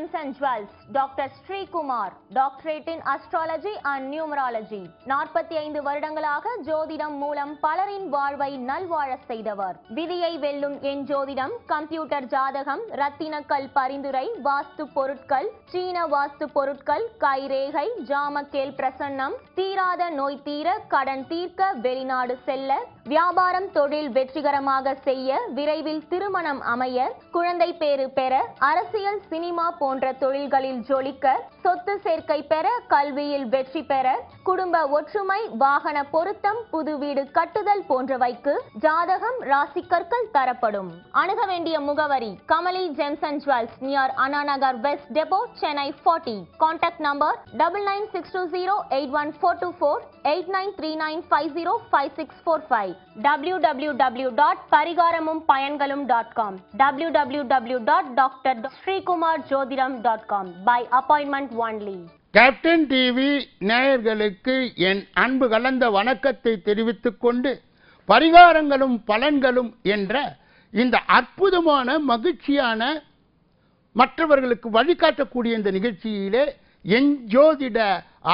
Gems and Jewels, Dr. Sri Kumar, Doctorate in Astrology and Numerology. 45 வருடங்களாக ஜோதிடம் மூலம் பலரின் வாழ்வை நல்வாழ செய்தவர். விதியை வெல்லும் என் ஜோதிடம், கம்ப்யூட்டர் ஜாதகம், ரத்தினக்கல் பரிந்துரை, வாஸ்து பொருட்கள், சீன வாஸ்து பொருட்கள், கைரேகை, ஜாமக்கேல் பிரசன்னம், தீராத நோய் தீர, கடன் தீர்க்க, வெளிநாடு செல்ல, வியாபாரம் தொழில் வெற்றிகரமாக செய்ய, விரைவில் திருமணம் அமைய, குழந்தை பேறு பெற, அரசியல் சினிமா போன்ற தொழில்களில் ஜொலிக்க, சொத்து சேர்க்கை பெற, கல்வியில் வெற்றி பெற, குடும்ப ஒற்றுமை, வாகன பொருத்தம், புது வீடு கட்டுதல் போன்றவைக்கு ஜாதகம் ராசிக்கற்கள் தரப்படும். அணுக வேண்டிய முகவரி Kamali gems and jewels near Anna Nagar west depot, Chennai 40. Contact number 9962081424 8939505645 www.parigaramum-payangalum.com www.drsrikumarjodhiram.com by appointment only. Captain TV நேயர்களுக்கு என் அன்பு கலந்த வணக்கத்தை தெரிவித்துக் கொண்டு, பரிகாரங்களும் பலன்களும் என்ற இந்த அற்புதமான மகிழ்ச்சியான மற்றவர்களுக்கு வழிகாட்டக்கூடிய இந்த நிகழ்ச்சியிலே என் ஜோதிட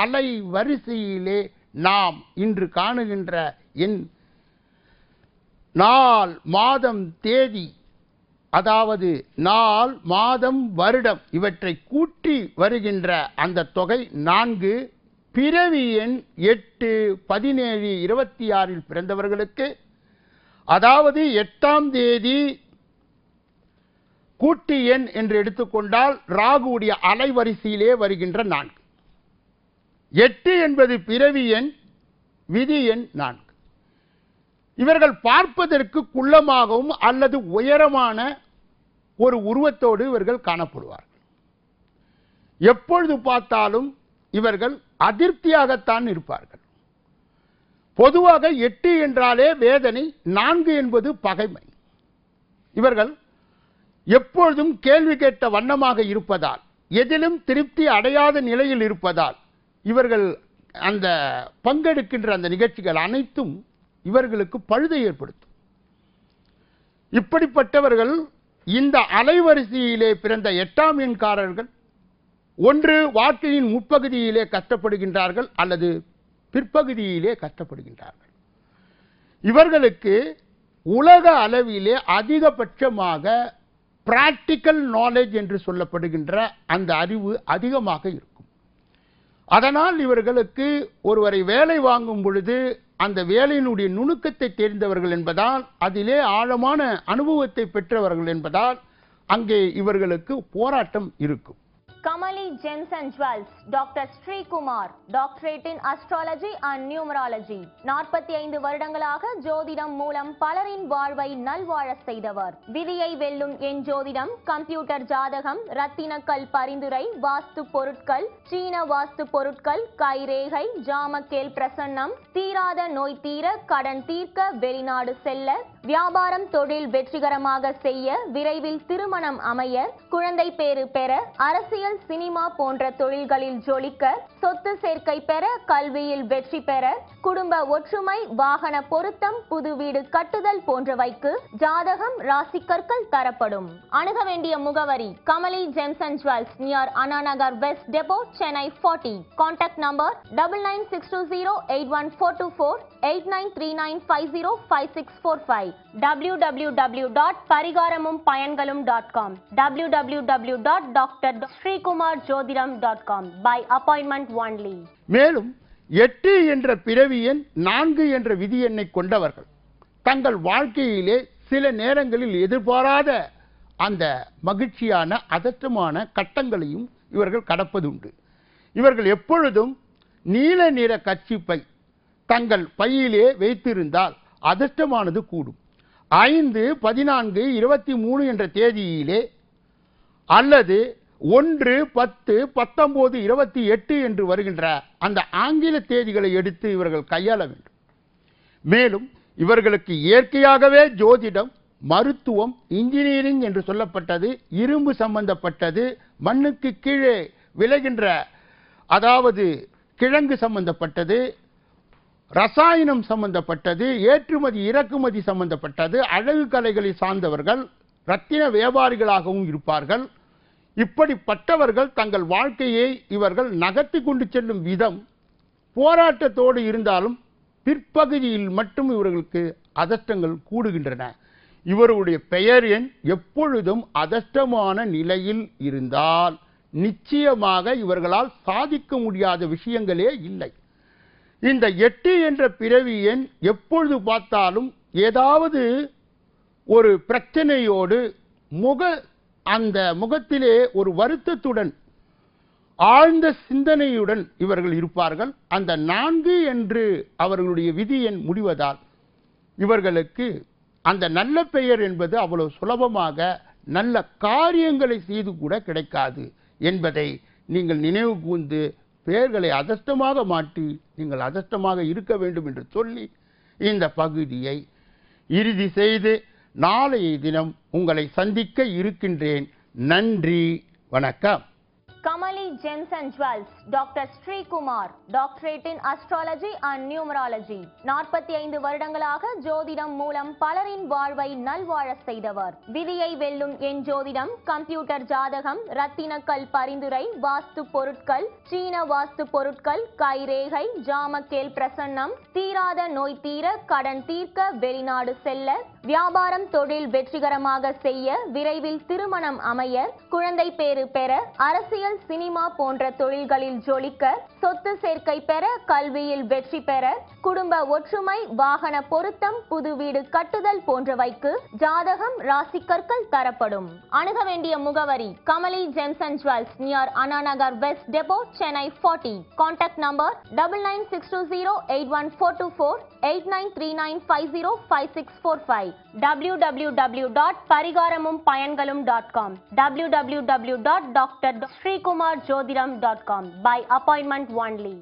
அலை வரிசையிலே நாம் இன்று காணுகின்ற என் நாள், மாதம், தேதி, அதாவது நாள், மாதம், வருடம் இவற்றை கூட்டி வருகின்ற அந்த தொகை 4, பிறவி எண் 8, 17, 26 பிறந்தவர்களுக்கு, அதாவது 8ஆம் தேதி கூட்டி எண் என்று எடுத்துக்கொண்டால் ராகுவுடைய அலைவரிசையிலே வருகின்ற 4. 8 என்பது பிறவி எண், விதி எண் 4. இவர்கள் பார்ப்பதற்கு குள்ளமாகவும் அல்லது உயரமான ஒரு உருவத்தோடு இவர்கள் காணப்படுவார்கள். எப்பொழுது பார்த்தாலும் இவர்கள் அதிருப்தியாகத்தான் இருப்பார்கள். பொதுவாக 8 என்றாலே வேதனை, 4 என்பது பகைமை. இவர்கள் எப்பொழுதும் கேள்வி கேட்ட வண்ணமாக இருப்பதால், எதிலும் திருப்தி அடையாத நிலையில் இருப்பதால், இவர்கள் அந்த பங்கெடுக்கின்ற அந்த நிகழ்ச்சிகள் அனைத்தும் இவர்களுக்கு பழுதை ஏற்படுத்தும். இப்படிப்பட்டவர்கள் இந்த அலைவரிசையிலே பிறந்த 8ஆம் எண்காரர்கள் ஒன்று வாழ்க்கையின் முற்பகுதியிலே கஷ்டப்படுகின்றார்கள் அல்லது பிற்பகுதியிலே கஷ்டப்படுகின்றார்கள். இவர்களுக்கு உலக அளவிலே அதிகபட்சமாக பிராக்டிக்கல் நாலேஜ் என்று சொல்லப்படுகின்ற அந்த அறிவு அதிகமாக இருக்கும். அதனால் இவர்களுக்கு ஒருவரை வேலை வாங்கும் பொழுது அந்த வேலையினுடைய நுணுக்கத்தை தெரிந்தவர்கள் என்பதால், அதிலே ஆழமான அனுபவத்தை பெற்றவர்கள் என்பதால் அங்கே இவர்களுக்கு போராட்டம் இருக்கும். Kamali Gems and Jewels, Dr. Sri Kumar, Doctorate in Astrology and Numerology. 45 வருடங்களாக ஜோதிடம் மூலம் பலரின் வாழ்வை நல்வாழ செய்தவர். விதியை வெல்லும் என் ஜோதிடம், கம்ப்யூட்டர் ஜாதகம், ரத்தினக்கல் பரிந்துரை, வாஸ்து பொருட்கள், சீன வாஸ்து பொருட்கள், கைரேகை, ஜாமக்கேல் பிரசன்னம், தீராத நோய் தீர, கடன் தீர்க்க, வெளிநாடு செல்ல, வியாபாரம் தொழில் வெற்றிகரமாக செய்ய, விரைவில் திருமணம் அமைய, குழந்தை பேறு பெற, அரசியல் சினிமா போன்ற தொழில்களில் ஜொலிக்க, சொத்து சேர்க்கை பெற, கல்வியில் வெற்றி பெற, குடும்ப ஒற்றுமை, வாகன பொருத்தம், புது வீடு கட்டுதல் போன்றவைக்கு ஜாதகம் ராசிக்கற்கள் தரப்படும். அணுக வேண்டிய முகவரி Kamali gems and jewels near Anna Nagar west depot, Chennai 40. Contact number 9962081424 8939505645 www.parigaramum-payangalum.com www.drsrikumarjodhiram.com by appointment only. மேலும் 8 என்ற பிறவி எண், 4 என்ற விதி எண்ணை கொண்டவர்கள் தங்கள் வாழ்க்கையிலே சில நேரங்களில் எதிர்பாராத அந்த மகிழ்ச்சியான அதற்றமான கட்டங்களையும் இவர்கள் கடப்பதுண்டு. இவர்கள் எப்பொழுதும் நீல நிற கச்சிப்பை தங்கள் பையிலே வைத்திருந்தால் அதிர்ஷ்டமானது கூடும். 5, 14, 23 என்ற தேதியிலே அல்லது 1, 10, 19, 28 என்று வருகின்ற அந்த ஆங்கில தேதிகளை எடுத்து இவர்கள் கையாள வேண்டும். மேலும் இவர்களுக்கு இயற்கையாகவே ஜோதிடம், மருத்துவம், இன்ஜினியரிங் என்று சொல்லப்பட்டது, இரும்பு சம்பந்தப்பட்டது, மண்ணுக்கு கீழே விளைகின்ற அதாவது கிழங்கு சம்பந்தப்பட்டது, ரசாயனம் சம்பந்தப்பட்டது, ஏற்றுமதி இறக்குமதி சம்பந்தப்பட்டது, அழகு கலைகளை சார்ந்தவர்கள், ரத்தின வியாபாரிகளாகவும் இருப்பார்கள். இப்படிப்பட்டவர்கள் தங்கள் வாழ்க்கையை இவர்கள் நகர்த்தி கொண்டு செல்லும் விதம் போராட்டத்தோடு இருந்தாலும் பிற்பகுதியில் மட்டும் இவர்களுக்கு அதிர்ஷ்டங்கள் கூடுகின்றன. இவருடைய பெயர் எண் எப்பொழுதும் அதிர்ஷ்டமான நிலையில் இருந்தால் நிச்சயமாக இவர்களால் சாதிக்க முடியாத விஷயங்களே இல்லை. இந்த 8 என்ற பிறவி எண் எப்பொழுது பார்த்தாலும் ஏதாவது ஒரு பிரச்சனையோடு அந்த முகத்திலே ஒரு வருத்தத்துடன் ஆழ்ந்த சிந்தனையுடன் இவர்கள் இருப்பார்கள். அந்த 4 என்று அவர்களுடைய விதி எண் முடிவதால் இவர்களுக்கு அந்த நல்ல பெயர் என்பது அவ்வளவு சுலபமாக நல்ல காரியங்களை செய்து கூட கிடைக்காது என்பதை நீங்கள் நினைவு கூர்ந்து பெயர்களை அதிர்ஷ்டமாக மாற்றி நீங்கள் அதிர்ஷ்டமாக இருக்க வேண்டும் என்று சொல்லி இந்த பகுதியை இறுதி செய்து நாளைய தினம் உங்களை சந்திக்க இருக்கின்றேன். நன்றி, வணக்கம். Kamali Gems and Jewels, Dr. Sri Kumar, Doctorate in Astrology and Numerology. 45 வருடங்களாக ஜோதிடம் மூலம் பலரின் வாழ்வை நல்வாழ செய்தவர். விதியை வெல்லும் என் ஜோதிடம், கம்ப்யூட்டர் ஜாதகம், ரத்தினக்கல் பரிந்துரை, வாஸ்து பொருட்கள், சீன வாஸ்து பொருட்கள், கைரேகை, ஜாமக்கேல் பிரசன்னம், தீராத நோய் தீர, கடன் தீர்க்க, வெளிநாடு செல்ல, வியாபாரம் தொழில் வெற்றிகரமாக செய்ய, விரைவில் திருமணம் அமைய, குழந்தை பேறு பெற, அரசியல் சினிமா போன்ற தொழில்களில் ஜொலிக்க, சொத்து சேர்க்கை பெற, கல்வியில் வெற்றி பெற, குடும்ப ஒற்றுமை, வாகன பொருத்தம், புது வீடு கட்டுதல் போன்றவைக்கு ஜாதகம் ராசிக்கற்கள் தரப்படும். அணுக வேண்டிய முகவரி Kamali gems and jewels, near Anna Nagar west depot, Chennai 40. Contact number 9962081424, 8939505645, www.parigaramum-payangalum.com, www.drshreekumarjodhiram.com. By appointment only.